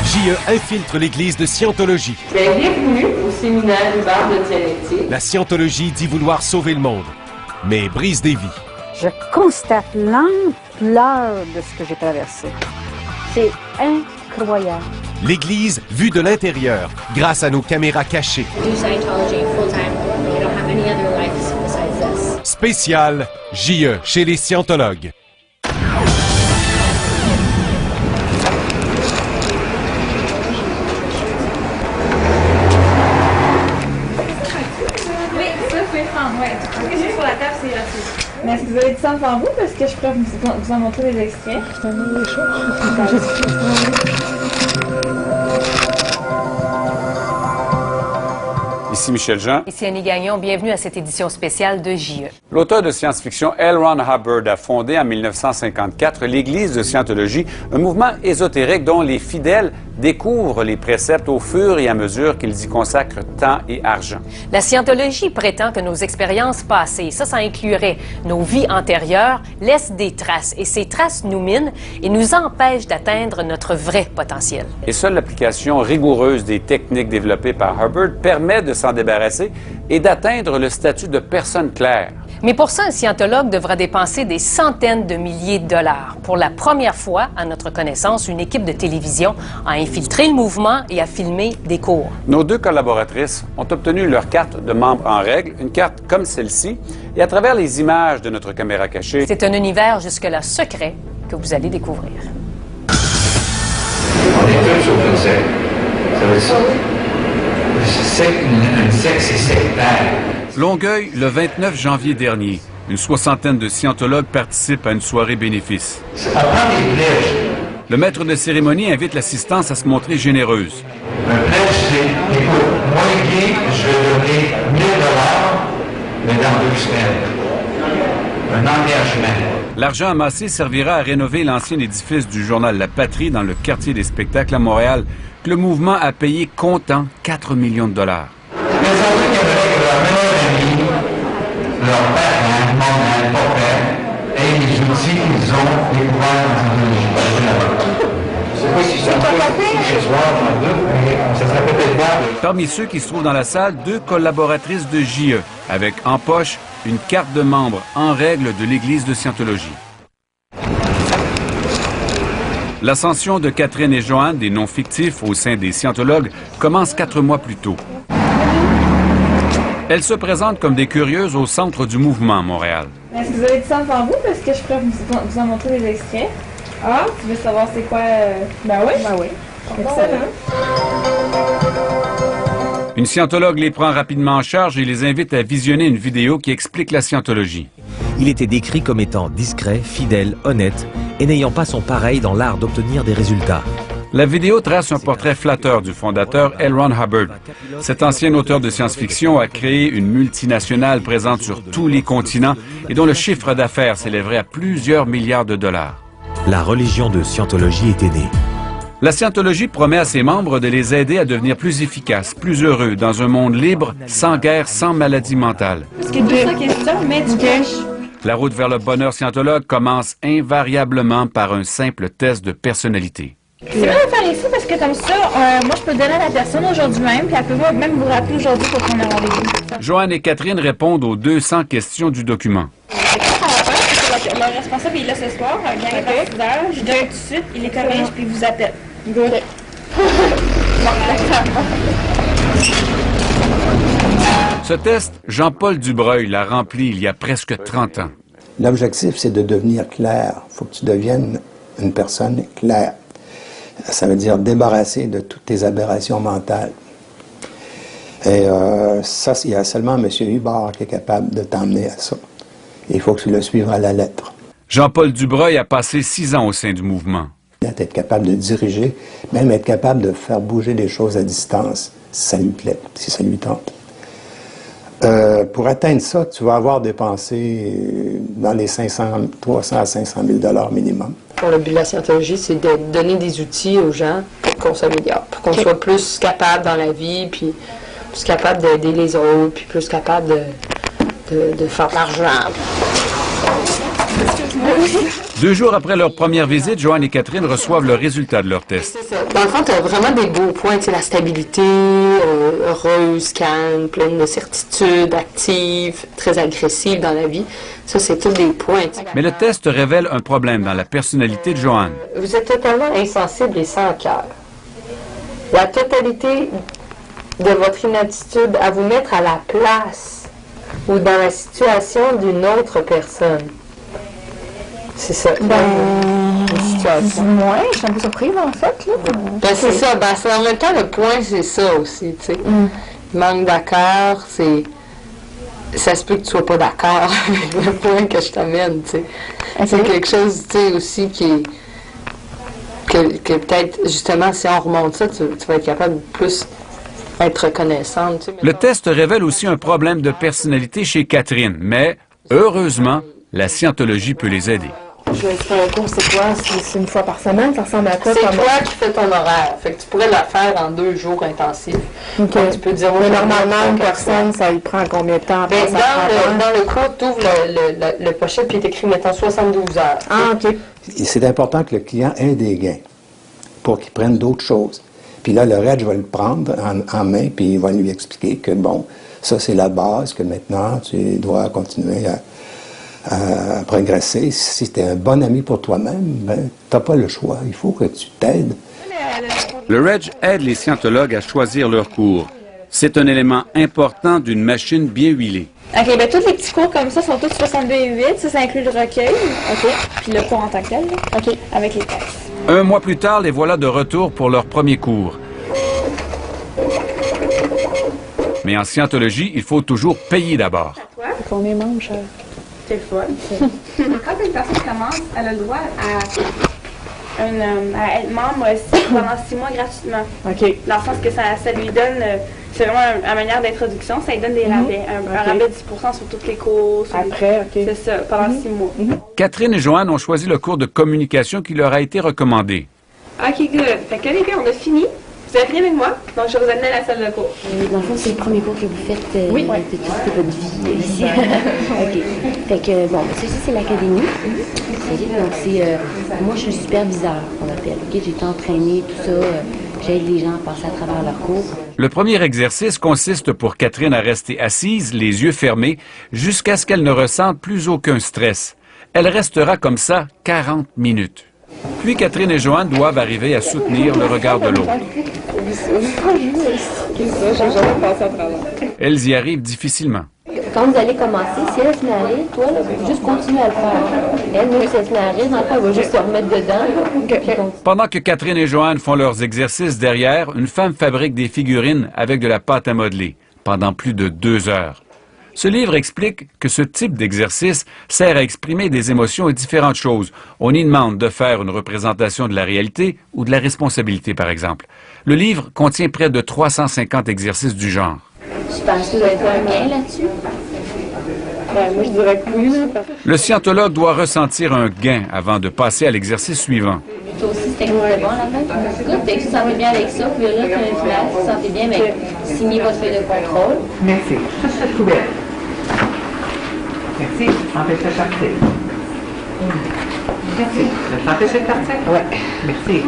JE infiltre l'Église de Scientologie. Bienvenue au séminaire Hubert de dialectique. La Scientologie dit vouloir sauver le monde, mais brise des vies. Je constate l'ampleur de ce que j'ai traversé. C'est incroyable. L'Église vue de l'intérieur, grâce à nos caméras cachées. Do Scientology full-time. You don't have any other life besides this. Spécial JE chez les scientologues. Juste sur la table, c'est gratuit. Mais est-ce que vous avez du sang devant vous? Parce que je pourrais vous en montrer des extraits. Ici Michel Jean. Ici Annie Gagnon. Bienvenue à cette édition spéciale de JE. L'auteur de science-fiction L. Ron Hubbard a fondé en 1954 l'Église de Scientologie, un mouvement ésotérique dont les fidèles découvrent les préceptes au fur et à mesure qu'ils y consacrent temps et argent. La Scientologie prétend que nos expériences passées, ça inclurait nos vies antérieures, laissent des traces. Et ces traces nous minent et nous empêchent d'atteindre notre vrai potentiel. Et seule l'application rigoureuse des techniques développées par Hubbard permet de s'en débarrasser et d'atteindre le statut de personne claire. Mais pour ça, un scientologue devra dépenser des centaines de milliers de dollars. Pour la première fois, à notre connaissance, une équipe de télévision a infiltré le mouvement et a filmé des cours. Nos deux collaboratrices ont obtenu leur carte de membre en règle, une carte comme celle-ci, et à travers les images de notre caméra cachée... C'est un univers jusque-là secret que vous allez découvrir. On est tous au conseil. C'est sectaire. Longueuil, le 29 janvier dernier. Une soixantaine de scientologues participent à une soirée bénéfice. Le maître de cérémonie invite l'assistance à se montrer généreuse. Un pledge, c'est, écoute, moi, Guy, je vais donner 1000 $, mais dans 2 semaines. Un engagement. L'argent amassé servira à rénover l'ancien édifice du journal La Patrie dans le quartier des spectacles à Montréal, que le mouvement a payé comptant 4 millions de $. Leurs parents, maman, papa, et les outils qu'ils ont découverts dans je ne sais pas si ça ce soir, j'en doute, mais ça serait peut-être bon. Parmi ceux qui se trouvent dans la salle, 2 collaboratrices de JE, avec en poche une carte de membre en règle de l'Église de Scientologie. L'ascension de Catherine et Joanne, des noms fictifs au sein des scientologues, commence 4 mois plus tôt. Elles se présentent comme des curieuses au centre du mouvement Montréal. Est-ce que vous avez du sang devant vous? Parce que je pourrais vous en montrer des extraits. Ah, tu veux savoir c'est quoi? Ben oui. Ben oui. Excellent. Une scientologue les prend rapidement en charge et les invite à visionner une vidéo qui explique la scientologie. Il était décrit comme étant discret, fidèle, honnête et n'ayant pas son pareil dans l'art d'obtenir des résultats. La vidéo trace un portrait flatteur du fondateur L. Ron Hubbard. Cet ancien auteur de science-fiction a créé une multinationale présente sur tous les continents et dont le chiffre d'affaires s'élèverait à plusieurs milliards de dollars. La religion de Scientologie était née. La Scientologie promet à ses membres de les aider à devenir plus efficaces, plus heureux, dans un monde libre, sans guerre, sans maladie mentale. Parce que 200 questions, mais du cash. La route vers le bonheur scientologue commence invariablement par un simple test de personnalité. C'est bien de faire ici parce que comme ça, moi je peux le donner à la personne aujourd'hui même, puis elle peut même vous rappeler aujourd'hui pour qu'on ait rendez-vous. Joanne et Catherine répondent aux 200 questions du document. Le responsable il est là ce soir, un gars de je donne tout de suite, il les corrige puis il vous appelle. Good. Ce test, Jean-Paul Dubreuil l'a rempli il y a presque 30 ans. L'objectif, c'est de devenir clair. Il faut que tu deviennes une personne claire. Ça veut dire débarrasser de toutes tes aberrations mentales. Et ça, il y a seulement M. Hubbard qui est capable de t'emmener à ça. Il faut que tu le suives à la lettre. Jean-Paul Dubreuil a passé 6 ans au sein du mouvement. Être capable de diriger, même être capable de faire bouger les choses à distance, si ça lui plaît, si ça lui tente. Pour atteindre ça, tu vas avoir dépensé dans les 300 à 500 000 $ minimum. Le but de la Scientologie, c'est de donner des outils aux gens pour qu'on s'améliore, pour qu'on soit plus capable dans la vie, puis plus capable d'aider les autres, puis plus capable de faire de l'argent. 2 jours après leur première visite, Joanne et Catherine reçoivent le résultat de leur test. C'est ça. Dans le fond, tu as vraiment des beaux points, tu sais, la stabilité, heureuse, calme, pleine de certitude, active, très agressive dans la vie. Ça, c'est tous des points. T'sais. Mais le test révèle un problème dans la personnalité de Joanne. Vous êtes totalement insensible et sans cœur. La totalité de votre inaptitude à vous mettre à la place ou dans la situation d'une autre personne. C'est ça. Moi, je suis un peu surprise en fait. Là. Ben, c'est ça. Ben, en même temps, le point, c'est ça aussi. Tu sais. Manque d'accord, c'est. Ça se peut que tu sois pas d'accord avec le point que je t'amène. Tu sais. C'est quelque chose, tu sais, aussi qui est. Que peut-être, justement, si on remonte ça, tu vas être capable de plus être reconnaissante. Tu sais. Le test révèle aussi un problème de personnalité chez Catherine, mais heureusement, la scientologie peut les aider. Je vais faire un cours, c'est quoi? C'est une fois par semaine? Ça ressemble à quoi? C'est toi qui fais ton horaire. Fait que tu pourrais la faire en 2 jours intensifs. OK. Donc, tu peux dire... Mais normalement, une personne, ça lui prend combien de temps? Ben, dans le cours, tu ouvres le pochette puis il est écrit, mettons, 72 heures. Ah, OK. C'est important que le client ait des gains pour qu'il prenne d'autres choses. Puis là, le reste, je vais le prendre en main puis il va lui expliquer que, bon, ça, c'est la base, que maintenant, tu dois continuer à progresser. Si tu es un bon ami pour toi-même, ben, tu n'as pas le choix. Il faut que tu t'aides. Le Reg aide les scientologues à choisir leur cours. C'est un élément important d'une machine bien huilée. OK, bien tous les petits cours comme ça sont tous 62,8. Ça inclut le recueil. OK. Puis le cours en tant que tel. Là. OK. Avec les textes. 1 mois plus tard, les voilà de retour pour leur premier cours. Mais en scientologie, il faut toujours payer d'abord. Combien mange, cher? C'est le fun. Quand une personne commence, elle a le droit à être membre pendant 6 mois gratuitement. OK. Dans le sens que ça lui donne, c'est vraiment une manière d'introduction, ça lui donne des rabais, un rabais de 10% sur toutes les cours. Après, OK. C'est ça, pendant 6 mois. Catherine et Joanne ont choisi le cours de communication qui leur a été recommandé. OK, good. Fait que les gars, on a fini. Vous avez fini avec moi, donc je vais vous amener à la salle de cours. Dans le fond, c'est le premier cours que vous faites de toute votre vie ici. OK. Fait que, bon, ça ici, c'est l'académie. Donc, c'est... moi, je suis superviseur, on appelle. OK? J'ai été entraînée, tout ça. J'aide les gens à passer à travers leurs cours. Le premier exercice consiste pour Catherine à rester assise, les yeux fermés, jusqu'à ce qu'elle ne ressente plus aucun stress. Elle restera comme ça 40 minutes. Puis Catherine et Joanne doivent arriver à soutenir le regard de l'autre. Elles y arrivent difficilement. Quand vous allez commencer, si elle se met à rire, toi, là, juste continue à le faire. Elle, même si elle se met à rire, dans le fond, elle va juste se remettre dedans. Pendant que Catherine et Joanne font leurs exercices derrière, une femme fabrique des figurines avec de la pâte à modeler pendant plus de 2 heures. Ce livre explique que ce type d'exercice sert à exprimer des émotions et différentes choses. On y demande de faire une représentation de la réalité ou de la responsabilité, par exemple. Le livre contient près de 350 exercices du genre. Je pense que vous avez fait un bien là-dessus. Moi, je dirais que oui. Le scientologue doit ressentir un gain avant de passer à l'exercice suivant. Toi aussi, c'était bon la tête. Écoute, dès que tu te sens bien avec ça, puis là, tu te sens bien, mais signez votre feuille de contrôle. Merci. Poubelle. Merci. Empêchez de partir. Merci. Vous empêchez de partir? Oui. Merci.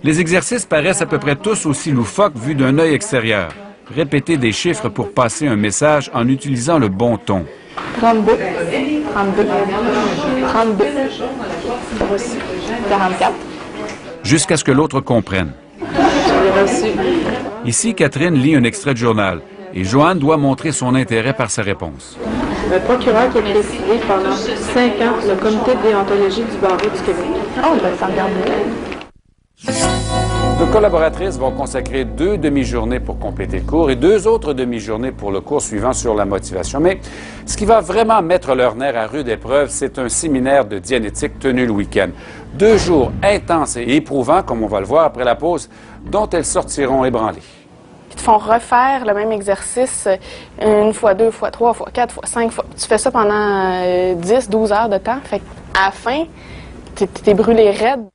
Les exercices paraissent à peu près tous aussi loufoques vus d'un œil extérieur. Répétez des chiffres pour passer un message en utilisant le bon ton. 32. 32. 32. 44. Jusqu'à ce que l'autre comprenne. Ici, Catherine lit un extrait de journal et Joanne doit montrer son intérêt par sa réponse. Le procureur qui a présidé pendant 5 ans le comité de déontologie du barreau du Québec. Oh, ben, ça regarde bien. Nos collaboratrices vont consacrer 2 demi-journées pour compléter le cours et 2 autres demi-journées pour le cours suivant sur la motivation. Mais ce qui va vraiment mettre leur nerf à rude épreuve, c'est un séminaire de dianétique tenu le week-end. 2 jours intenses et éprouvants, comme on va le voir après la pause, dont elles sortiront ébranlées. Ils te font refaire le même exercice 1 fois, 2 fois, 3 fois, 4 fois, 5 fois. Tu fais ça pendant 10, 12 heures de temps. Fait qu'à la fin, t'es brûlé raide.